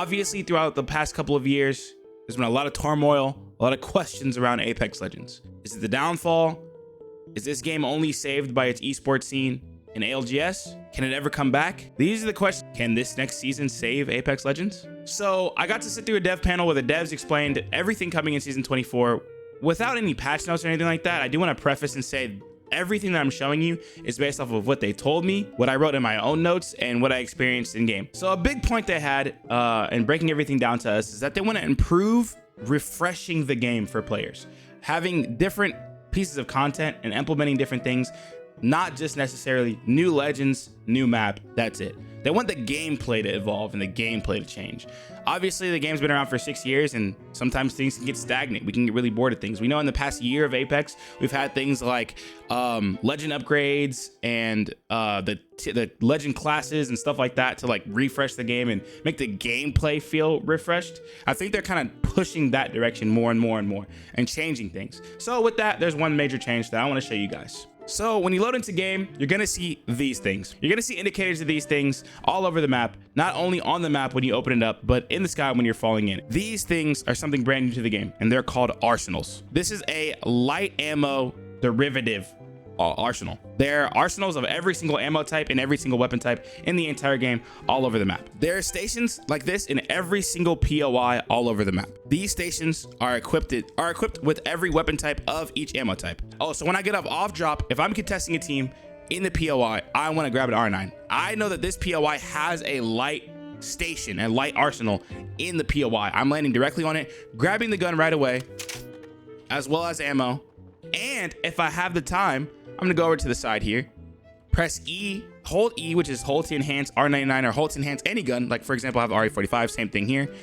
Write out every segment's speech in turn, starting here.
Obviously, throughout the past couple of years, there's been a lot of turmoil, a lot of questions around Apex Legends. Is it the downfall? Is this game only saved by its esports scene in ALGS? Can it ever come back? These are the questions. Can this next season save Apex Legends? So I got to sit through a dev panel where the devs explained everything coming in season 24 without any patch notes or anything like that. I do want to preface and say everything that I'm showing you is based off of what they told me, what I wrote in my own notes, and what I experienced in game. So a big point they had in breaking everything down to us is that they want to improve refreshing the game for players, having different pieces of content and implementing different things, not just necessarily new legends, new map, that's it. They want the gameplay to evolve and the gameplay to change. Obviously, the game's been around for 6 years, and sometimes things can get stagnant. We can get really bored of things. We know in the past year of Apex, we've had things like legend upgrades and the legend classes and stuff like that to like refresh the game and make the gameplay feel refreshed. I think they're kind of pushing that direction more and more and more and changing things. So with that, there's one major change that I want to show you guys. So when you load into game, you're gonna see these things. You're gonna see indicators of these things all over the map, not only on the map when you open it up, but in the sky when you're falling in. These things are something brand new to the game, and they're called arsenals. This is a light ammo derivative arsenal. They're arsenals of every single ammo type and every single weapon type in the entire game all over the map. There are stations like this in every single POI all over the map. These stations are equipped with every weapon type of each ammo type. Oh, so when I get off drop, if I'm contesting a team in the POI, I want to grab an R9. I know that this POI has a light station and light arsenal in the POI. I'm landing directly on it, grabbing the gun right away, as well as ammo. And if I have the time, I'm gonna go over to the side here, press E, hold E, which is hold to enhance R99 or hold to enhance any gun. Like for example, I have RE45, same thing here.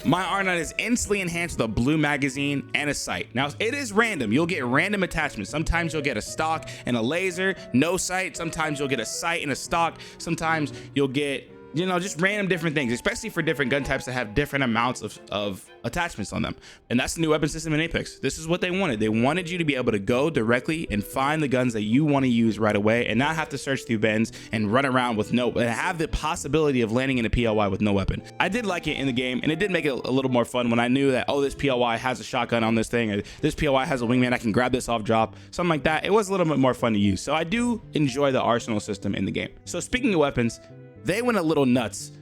My R9 is instantly enhanced with a blue magazine and a sight. Now it is random. You'll get random attachments. Sometimes you'll get a stock and a laser, no sight. Sometimes you'll get a sight and a stock. Sometimes you'll get, you know, just random different things, especially for different gun types that have different amounts of attachments on them. And that's the new weapon system in Apex. This is what they wanted. They wanted you to be able to go directly and find the guns that you want to use right away and not have to search through bins and run around with and have the possibility of landing in a POI with no weapon. I did like it in the game, and it did make it a little more fun when I knew that, oh, this POI has a shotgun on this thing, or this POI has a wingman, I can grab this off drop, something like that. It was a little bit more fun to use. So I do enjoy the arsenal system in the game. So speaking of weapons, they went a little nuts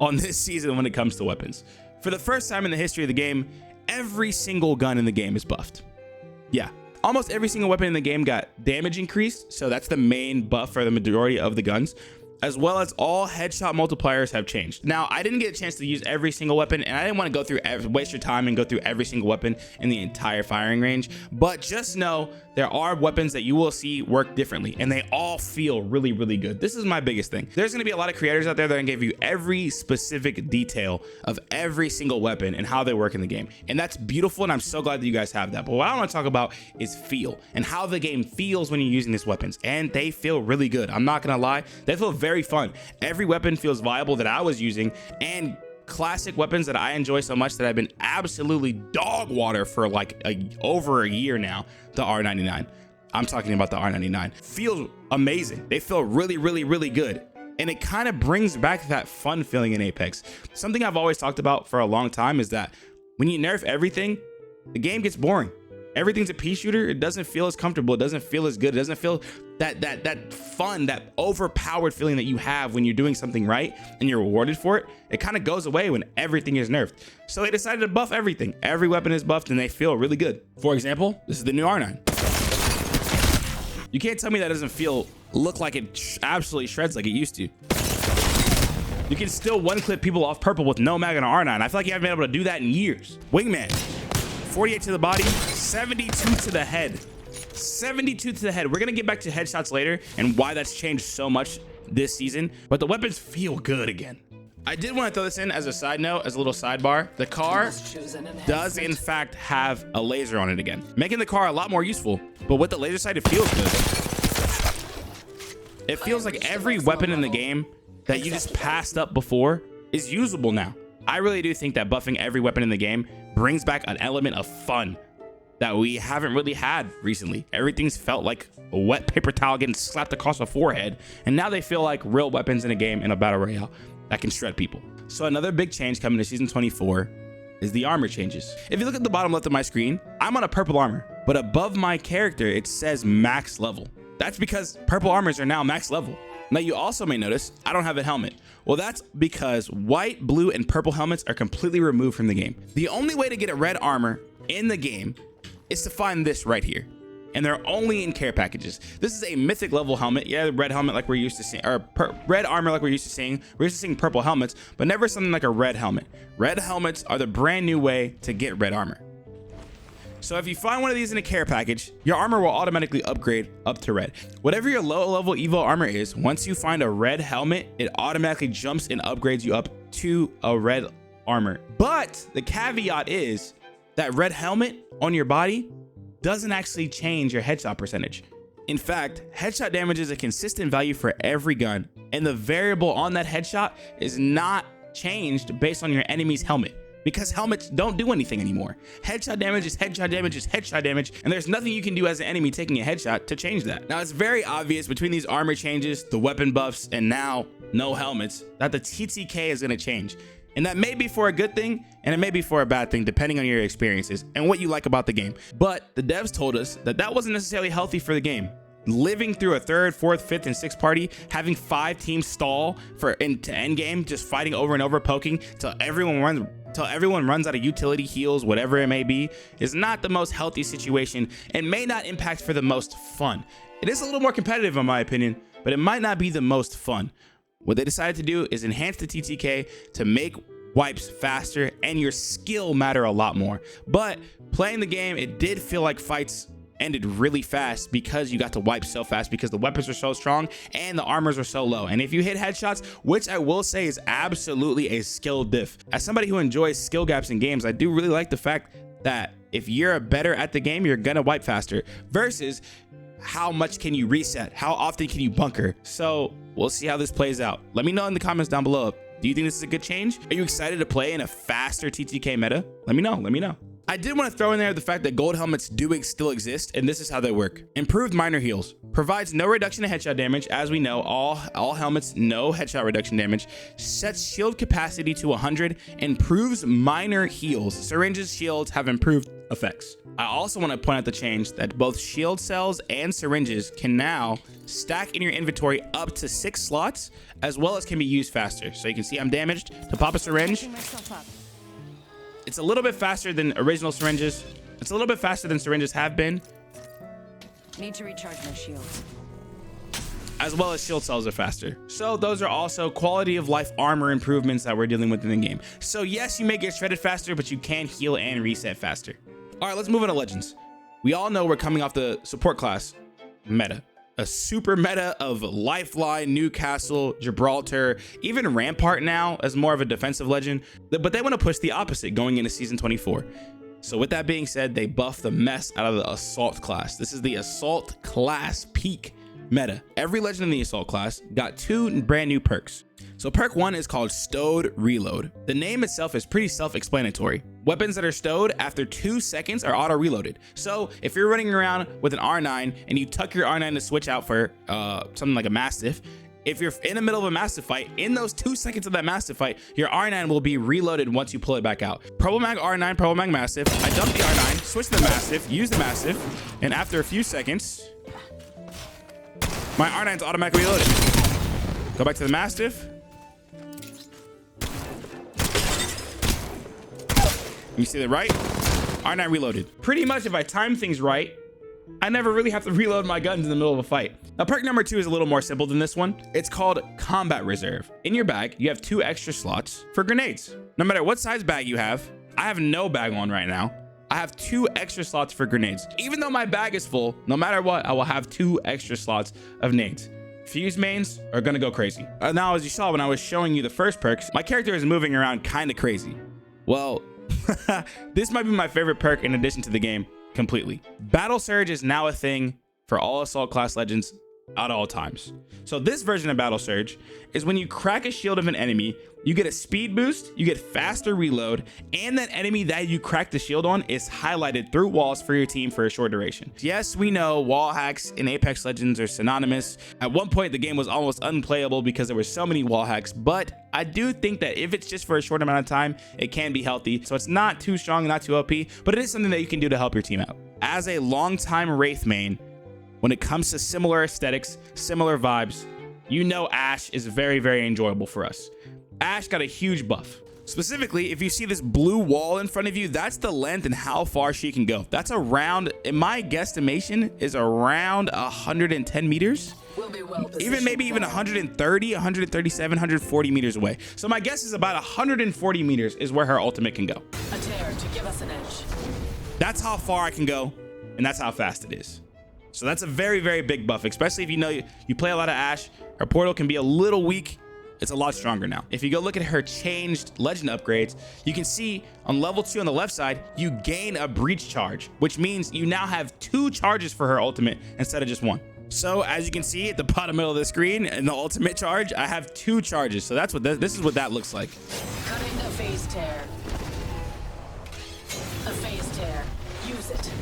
on this season when it comes to weapons. For the first time in the history of the game, every single gun in the game is buffed. Yeah, almost every single weapon in the game got damage increased, so that's the main buff for the majority of the guns, as well as all headshot multipliers have changed. Now, I didn't get a chance to use every single weapon, and I didn't want to go through waste your time and go through every single weapon in the entire firing range, but just know there are weapons that you will see work differently, and they all feel really, really good. This is my biggest thing. There's going to be a lot of creators out there that are going to give you every specific detail of every single weapon and how they work in the game, and that's beautiful, and I'm so glad that you guys have that. But what I want to talk about is feel and how the game feels when you're using these weapons, and they feel really good. I'm not going to lie, they feel very fun. Every weapon feels viable that I was using, and classic weapons that I enjoy so much that I've been absolutely dog water for like over a year now. The R99, I'm talking about the R99, feels amazing. They feel really, really, really good. And it kind of brings back that fun feeling in Apex. Something I've always talked about for a long time is that when you nerf everything, the game gets boring. Everything's a pea shooter. It doesn't feel as comfortable. It doesn't feel as good. It doesn't feel that fun, that overpowered feeling that you have when you're doing something right and you're rewarded for it. It kind of goes away when everything is nerfed. So they decided to buff everything. Every weapon is buffed and they feel really good. For example, this is the new R9. You can't tell me that doesn't look like it absolutely shreds like it used to. You can still one-clip people off purple with no mag on an R9. I feel like you haven't been able to do that in years. Wingman. 48 to the body, 72 to the head. 72 to the head. We're gonna get back to headshots later and why that's changed so much this season, but the weapons feel good again. I did want to throw this in as a side note, as a little sidebar. The car does in fact have a laser on it again, making the car a lot more useful, but with the laser sight, it feels good. It feels like every weapon in the game that you just passed up before is usable now. I really do think that buffing every weapon in the game brings back an element of fun that we haven't really had recently. Everything's felt like a wet paper towel getting slapped across the forehead, and now they feel like real weapons in a game, in a battle royale that can shred people. So another big change coming to season 24 is the armor changes. If you look at the bottom left of my screen, I'm on a purple armor, but above my character, it says max level. That's because purple armors are now max level. Now you also may notice I don't have a helmet. Well, that's because white, blue, and purple helmets are completely removed from the game. The only way to get a red armor in the game is to find this right here. And they're only in care packages. This is a mythic level helmet. Yeah, red helmet like we're used to seeing, or red armor like we're used to seeing. We're used to seeing purple helmets, but never something like a red helmet. Red helmets are the brand new way to get red armor. So if you find one of these in a care package, your armor will automatically upgrade up to red. Whatever your low level evo armor is, once you find a red helmet, it automatically jumps and upgrades you up to a red armor. But the caveat is that red helmet on your body doesn't actually change your headshot percentage. In fact, headshot damage is a consistent value for every gun, and the variable on that headshot is not changed based on your enemy's helmet, because helmets don't do anything anymore. Headshot damage is headshot damage is headshot damage, and there's nothing you can do as an enemy taking a headshot to change that. Now, it's very obvious between these armor changes, the weapon buffs, and now no helmets, that the TTK is going to change. And that may be for a good thing, and it may be for a bad thing, depending on your experiences and what you like about the game. But the devs told us that that wasn't necessarily healthy for the game. Living through a 3rd, 4th, 5th, and 6th party, having 5 teams stall for into end game, just fighting over and over, poking till everyone runs out of utility, heals, whatever it may be, is not the most healthy situation and may not impact for the most fun. It is a little more competitive in my opinion, but it might not be the most fun. What they decided to do is enhance the TTK to make wipes faster and your skill matter a lot more. But playing the game, it did feel like fights ended really fast because you got to wipe so fast, because the weapons are so strong and the armors are so low. And if you hit headshots, which I will say is absolutely a skill diff. As somebody who enjoys skill gaps in games, I do really like the fact that if you're better at the game, you're gonna wipe faster, versus how much can you reset? How often can you bunker? So we'll see how this plays out. Let me know in the comments down below. Do you think this is a good change? Are you excited to play in a faster TTK meta? Let me know. I did want to throw in there the fact that gold helmets do still exist, and this is how they work. Improved minor heals. Provides no reduction in headshot damage. As we know, all helmets, no headshot reduction damage. Sets shield capacity to 100. Improves minor heals. Syringes, shields have improved effects. I also want to point out the change that both shield cells and syringes can now stack in your inventory up to 6 slots, as well as can be used faster. So you can see I'm damaged. To pop a syringe, it's a little bit faster than original syringes. It's a little bit faster than syringes have been. Need to recharge my shields. As well as shield cells are faster. So those are also quality of life armor improvements that we're dealing with in the game. So yes, you may get shredded faster, but you can heal and reset faster. All right, let's move into Legends. We all know we're coming off the support class meta. A super meta of Lifeline, Newcastle, Gibraltar, even Rampart now as more of a defensive legend. But they want to push the opposite going into season 24. So with that being said, they buff the mess out of the Assault class. This is the Assault class peak meta. Every legend in the Assault class got 2 brand new perks. So perk 1 is called Stowed Reload. The name itself is pretty self-explanatory. Weapons that are stowed after 2 seconds are auto-reloaded. So if you're running around with an R9 and you tuck your R9 to switch out for something like a Mastiff, if you're in the middle of a Mastiff fight, in those 2 seconds of that Mastiff fight, your R9 will be reloaded once you pull it back out. Purple Mag R9, Purple Mag Mastiff. I dump the R9, switch to the Mastiff, use the Mastiff, and after a few seconds, my R9's automatically reloaded. Go back to the Mastiff. You see the right? R9 reloaded. Pretty much if I time things right, I never really have to reload my guns in the middle of a fight. Now perk number 2 is a little more simple than this one. It's called Combat Reserve. In your bag, you have 2 extra slots for grenades. No matter what size bag you have, I have no bag on right now. I have 2 extra slots for grenades. Even though my bag is full, no matter what, I will have 2 extra slots of nades. Fuse mains are gonna go crazy. Now, as you saw when I was showing you the first perks, my character is moving around kind of crazy. Well, this might be my favorite perk in addition to the game completely. Battle Surge is now a thing for all Assault class legends at all times. So this version of Battle Surge is when you crack a shield of an enemy, you get a speed boost, you get faster reload, and that enemy that you crack the shield on is highlighted through walls for your team for a short duration. Yes, we know wall hacks in Apex Legends are synonymous. At one point, the game was almost unplayable because there were so many wall hacks, but I do think that if it's just for a short amount of time, it can be healthy. So it's not too strong, not too OP, but it is something that you can do to help your team out. As a longtime Wraith main, when it comes to similar aesthetics, similar vibes, you know Ashe is very, very enjoyable for us. Ashe got a huge buff. Specifically, if you see this blue wall in front of you, that's the length and how far she can go. That's around, in my guesstimation, is around 110 meters. We'll be well even maybe even 130, 137, 140 meters away. So my guess is about 140 meters is where her ultimate can go. A tear to give us an edge. That's how far I can go, and that's how fast it is. So that's a very, very big buff, especially if you know you play a lot of Ashe. Her portal can be a little weak. It's a lot stronger now. If you go look at her changed legend upgrades, you can see on level 2 on the left side, you gain a breach charge, which means you now have 2 charges for her ultimate instead of just 1. So as you can see at the bottom middle of the screen in the ultimate charge, I have 2 charges. So that's what this is what that looks like. Cutting a phase tear. A phase tear. Use it.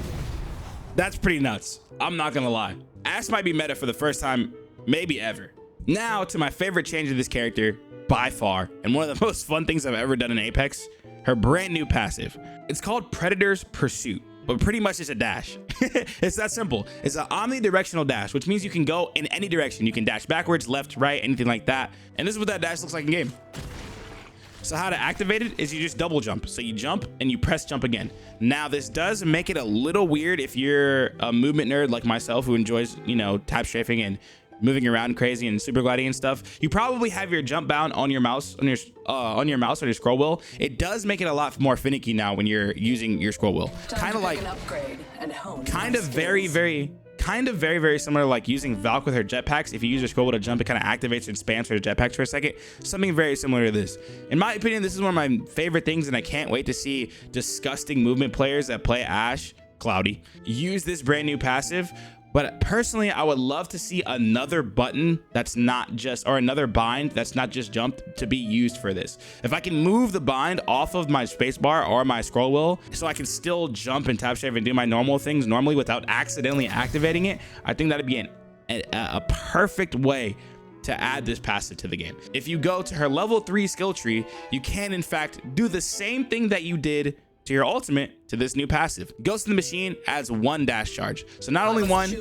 That's pretty nuts. I'm not gonna lie. Ashe might be meta for the first time, maybe ever. Now to my favorite change of this character by far, and one of the most fun things I've ever done in Apex, her brand new passive. It's called Predator's Pursuit, but pretty much it's a dash. It's that simple. It's an omnidirectional dash, which means you can go in any direction. You can dash backwards, left, right, anything like that. And this is what that dash looks like in game. So how to activate it is you just double jump. So you jump and you press jump again. Now this does make it a little weird if you're a movement nerd like myself who enjoys, you know, tap strafing and moving around crazy and super gliding and stuff. You probably have your jump bound on your mouse, on your mouse or your scroll wheel. It does make it a lot more finicky now when you're using your scroll wheel. Kind of like, very similar to like using Valk with her jetpacks. If you use your scroll wheel to jump, it kind of activates and spams her jetpacks for a second. Something very similar to this. In my opinion, this is one of my favorite things, and I can't wait to see disgusting movement players that play Ashe, Cloudy, use this brand new passive. But personally, I would love to see another button that's not just, or another bind that's not just jumped to be used for this. If I can move the bind off of my spacebar or my scroll wheel so I can still jump and tap strafe and do my normal things normally without accidentally activating it, I think that'd be a perfect way to add this passive to the game. If you go to her level 3 skill tree, you can in fact do the same thing that you did to your ultimate to this new passive. Ghost in the Machine adds 1 dash charge. So not only 1,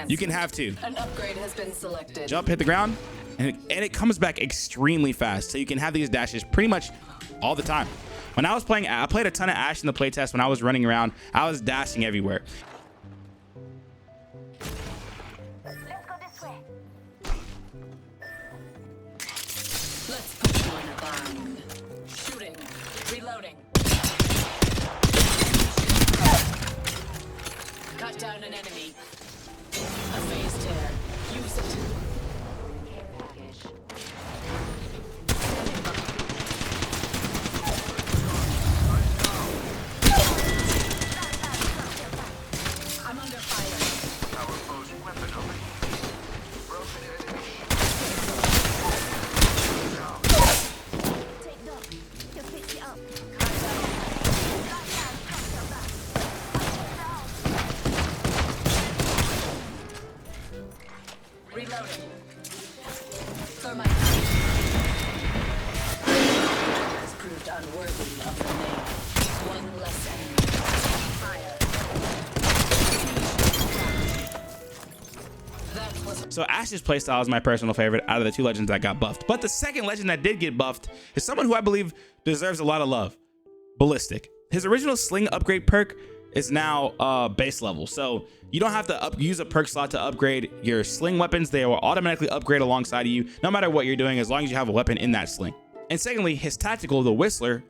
you can have 2. An upgrade has been selected. Jump, hit the ground, and it comes back extremely fast. So you can have these dashes pretty much all the time. When I was playing, I played a ton of Ashe in the playtest. When I was running around, I was dashing everywhere. Let's go this way. Let's put you in a bind. Shooting. Reloading. Cut down an enemy. A phase tear. Use it. Care package. I'm under fire. Our foe's weapon over here. Broken enemy. Take Doc. He'll fix you up. Reloading. Thermite. Has proved unworthy of the name. One less enemy. Fire. That was So Ashe's playstyle is my personal favorite out of the 2 legends that got buffed. But the second legend that did get buffed is someone who I believe deserves a lot of love. Ballistic. His original sling upgrade perk is now base level. So you don't have to use a perk slot to upgrade your sling weapons. They will automatically upgrade alongside of you, no matter what you're doing, as long as you have a weapon in that sling. And secondly, his tactical, the Whistler,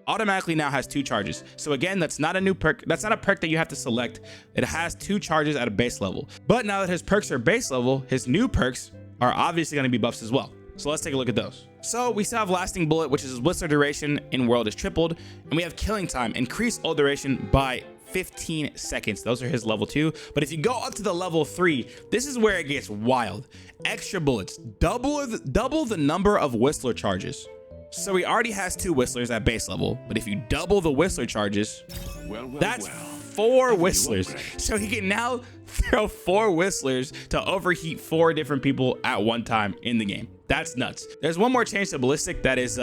automatically now has 2 charges. So again, that's not a new perk. That's not a perk that you have to select. It has 2 charges at a base level. But now that his perks are base level, his new perks are obviously going to be buffs as well. So let's take a look at those. So we still have Lasting Bullet, which is his Whistler duration in world is tripled. And we have Killing Time, increased ult duration by 15 seconds. Those are his level 2. But if you go up to the level 3, this is where it gets wild. Extra bullets, double the number of Whistler charges. So he already has 2 Whistlers at base level, but if you double the Whistler charges, that's 4 Whistlers. So he can now throw 4 Whistlers to overheat 4 different people at one time in the game. That's nuts. There's one more change to Ballistic that is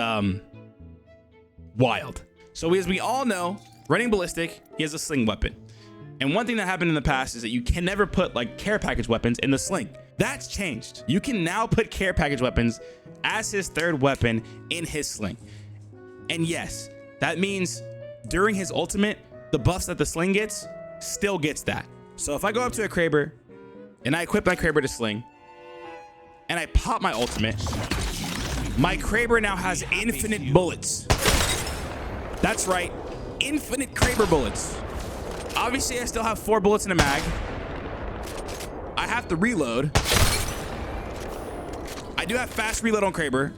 wild. So as we all know, running Ballistic, he has a sling weapon. And one thing that happened in the past is that you can never put like care package weapons in the sling. That's changed. You can now put care package weapons as his 3rd weapon in his sling. And yes, that means during his ultimate, the buffs that the sling gets still gets that. So if I go up to a Kraber and I equip my Kraber to sling and I pop my ultimate, my Kraber now has infinite bullets. That's right, infinite Kraber bullets. Obviously, I still have 4 bullets in a mag. I have to reload. I do have fast reload on Kraber,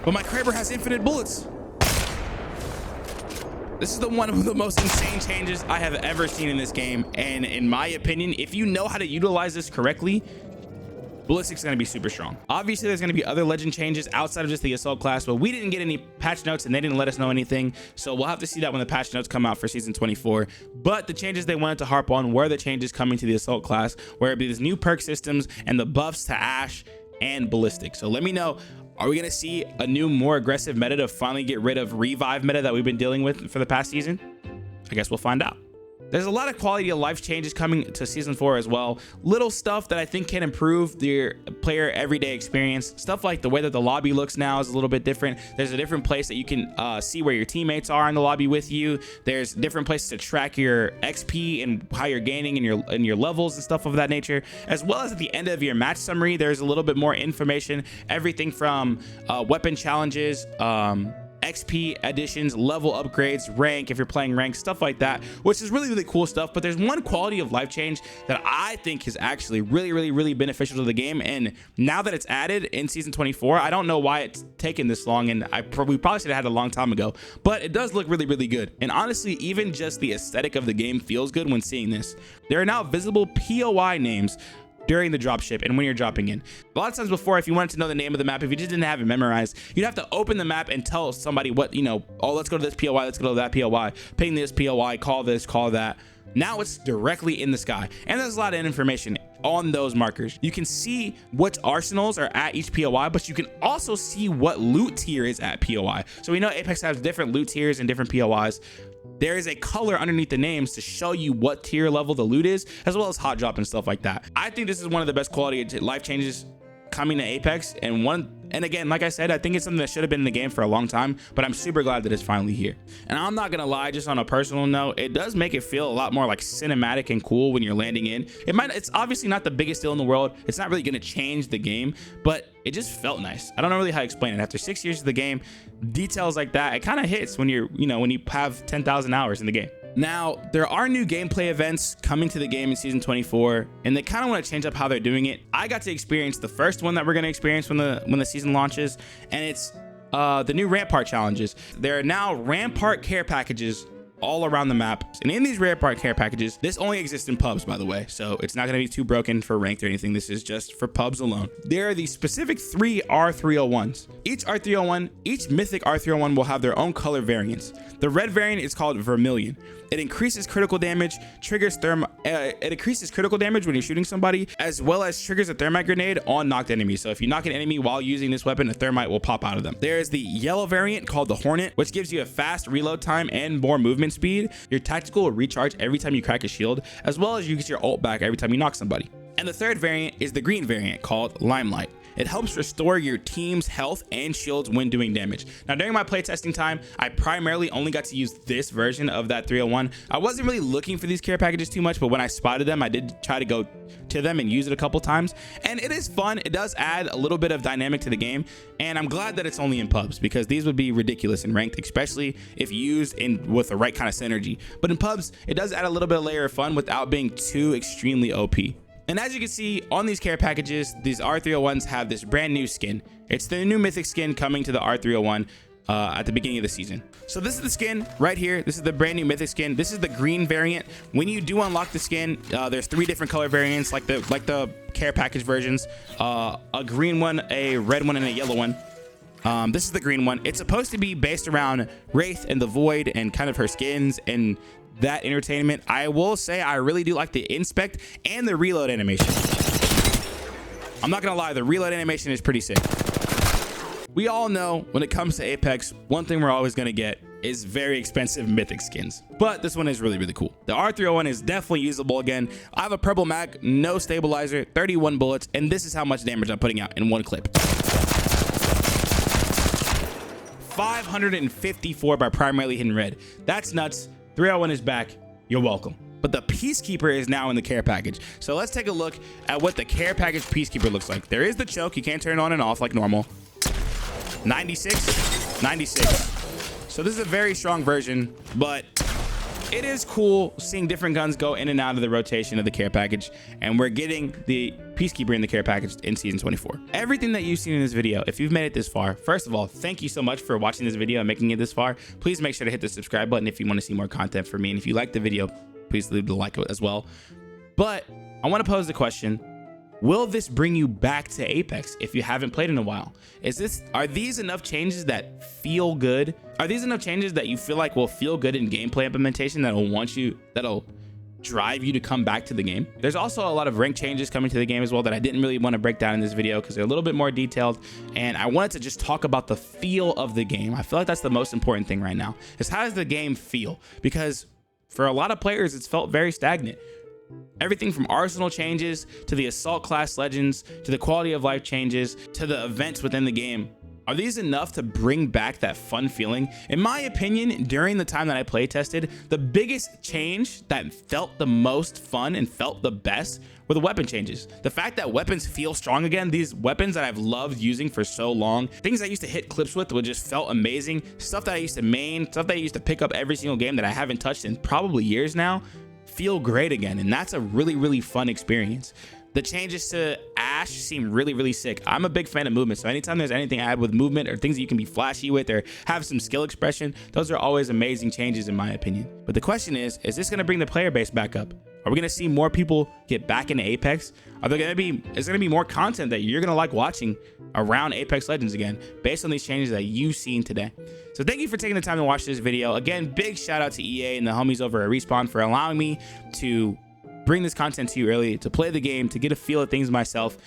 but my Kraber has infinite bullets. This is one of the most insane changes I have ever seen in this game. And in my opinion, if you know how to utilize this correctly, Ballistic's going to be super strong. Obviously, there's going to be other legend changes outside of just the assault class, but we didn't get any patch notes and they didn't let us know anything. So we'll have to see that when the patch notes come out for season 24. But the changes they wanted to harp on were the changes coming to the assault class, where it be these new perk systems and the buffs to Ash and Ballistic. So let me know, are we going to see a new, more aggressive meta to finally get rid of revive meta that we've been dealing with for the past season? I guess we'll find out. There's a lot of quality of life changes coming to season 4 as well. Little stuff that I think can improve the player everyday experience. Stuff like the way that the lobby looks now is a little bit different. There's a different place that you can see where your teammates are in the lobby with you. There's different places to track your XP and how you're gaining in your levels and stuff of that nature. As well as at the end of your match summary, there's a little bit more information. Everything from weapon challenges, XP additions, level upgrades, rank if you're playing rank, stuff like that, which is really cool stuff. But there's one quality of life change that I think is actually really beneficial to the game, and now that it's added in season 24, I don't know why it's taken this long, and we probably should have had it a long time ago, but it does look really good. And honestly, even just the aesthetic of the game feels good when seeing this. There are now visible POI names during the drop ship and when you're dropping in. A lot of times before, if you wanted to know the name of the map, if you just didn't have it memorized, you'd have to open the map and tell somebody what, you know, oh, let's go to this POI, let's go to that POI, ping this POI, call this, call that. Now it's directly in the sky, and there's a lot of information on those markers. You can see what arsenals are at each POI, but you can also see what loot tier is at POI. So we know Apex has different loot tiers and different POIs. There is a color underneath the names to show you what tier level the loot is, as well as hot drop and stuff like that. I think this is one of the best quality life changes coming to Apex, and again, like I said, I think it's something that should have been in the game for a long time, but I'm super glad that it's finally here. And I'm not gonna lie, just on a personal note, it does make it feel a lot more like cinematic and cool when you're landing in. It's obviously not the biggest deal in the world, it's not really gonna change the game, but it just felt nice. I don't know really how to explain it. After 6 years of the game, details like that, it kind of hits when when you have 10,000 hours in the game. Now, there are new gameplay events coming to the game in season 24, and they kind of want to change up how they're doing it. I got to experience the first one that we're going to experience when the season launches, and it's the new Rampart challenges. There are now Rampart care packages all around the map, and in these Rampart care packages, this only exists in pubs, by the way, so it's not going to be too broken for ranked or anything. This is just for pubs alone. There are these specific 3 R301s. Each mythic R301 will have their own color variants. The red variant is called Vermilion. It increases critical damage, it increases critical damage when you're shooting somebody, as well as triggers a thermite grenade on knocked enemies. So if you knock an enemy while using this weapon, a thermite will pop out of them. There is the yellow variant called the Hornet, which gives you a fast reload time and more movement speed. Your tactical will recharge every time you crack a shield, as well as you get your ult back every time you knock somebody. And the third variant is the green variant called Limelight. It helps restore your team's health and shields when doing damage. Now, during my playtesting time, I primarily only got to use this version of that 301. I wasn't really looking for these care packages too much, but when I spotted them, I did try to go to them and use it a couple times. And it is fun. It does add a little bit of dynamic to the game. And I'm glad that it's only in pubs, because these would be ridiculous in ranked, especially if used with the right kind of synergy. But in pubs, it does add a little bit of layer of fun without being too extremely OP. And as you can see on these care packages, these R301s have this brand new skin. It's the new mythic skin coming to the R301. at the beginning of the season. So this is the skin right here. This is the brand new mythic skin. This is the green variant. When you do unlock the skin, there's 3 different color variants, like the care package versions. A green one, a red one, and a yellow one. This is the green one. It's supposed to be based around Wraith and the Void and kind of her skins and that entertainment. I will say I really do like the inspect and the reload animation. I'm not gonna lie, the reload animation is pretty sick. We all know when it comes to Apex, one thing we're always gonna get is very expensive mythic skins, but this one is really, really cool. The R301 is definitely usable again. I have a purple mag, no stabilizer, 31 bullets, and this is how much damage I'm putting out in one clip. 554 by primarily hidden red. That's nuts. 301 is back. You're welcome. But the Peacekeeper is now in the care package. So let's take a look at what the care package Peacekeeper looks like. There is the choke. You can't turn it on and off like normal. 96, 96. So this is a very strong version, but it is cool seeing different guns go in and out of the rotation of the care package, and we're getting the Peacekeeper in the care package in season 24. Everything that you've seen in this video, if you've made it this far, first of all, thank you so much for watching this video and making it this far. Please make sure to hit the subscribe button if you want to see more content from me, and if you like the video, please leave the like as well. But I want to pose the question, will this bring you back to Apex if you haven't played in a while? Are these enough changes that feel good? Are these enough changes that you feel like will feel good in gameplay implementation that'll drive you to come back to the game? There's also a lot of rank changes coming to the game as well that I didn't really want to break down in this video because they're a little bit more detailed, and I wanted to just talk about the feel of the game. I feel like that's the most important thing right now, is how does the game feel? Because for a lot of players, it's felt very stagnant. Everything from arsenal changes to the assault class legends to the quality of life changes to the events within the game. Are these enough to bring back that fun feeling? In my opinion, during the time that I play tested, the biggest change that felt the most fun and felt the best were the weapon changes. The fact that weapons feel strong again, these weapons that I've loved using for so long, things I used to hit clips with would just felt amazing. Stuff that I used to main, stuff that I used to pick up every single game that I haven't touched in probably years now, feel great again, and that's a really, really fun experience. The changes to Ash seem really, really sick. I'm a big fan of movement, so anytime there's anything I add with movement or things that you can be flashy with or have some skill expression, those are always amazing changes in my opinion. But the question is this going to bring the player base back up? Are we going to see more people get back into Apex? Is there going to be more content that you're going to like watching around Apex Legends again based on these changes that you've seen today? So thank you for taking the time to watch this video. Again, big shout out to EA and the homies over at Respawn for allowing me to bring this content to you early, to play the game, to get a feel of things myself,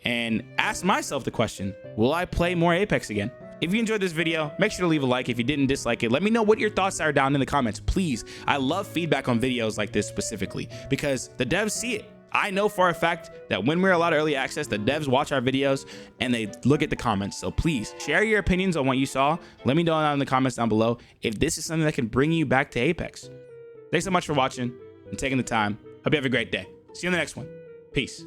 and ask myself the question, will I play more Apex again? If you enjoyed this video, make sure to leave a like. If you didn't dislike it, let me know what your thoughts are down in the comments, please. I love feedback on videos like this specifically because the devs see it. I know for a fact that when we're allowed early access, the devs watch our videos and they look at the comments. So please share your opinions on what you saw. Let me know down in the comments down below if this is something that can bring you back to Apex. Thanks so much for watching and taking the time. Hope you have a great day. See you in the next one. Peace.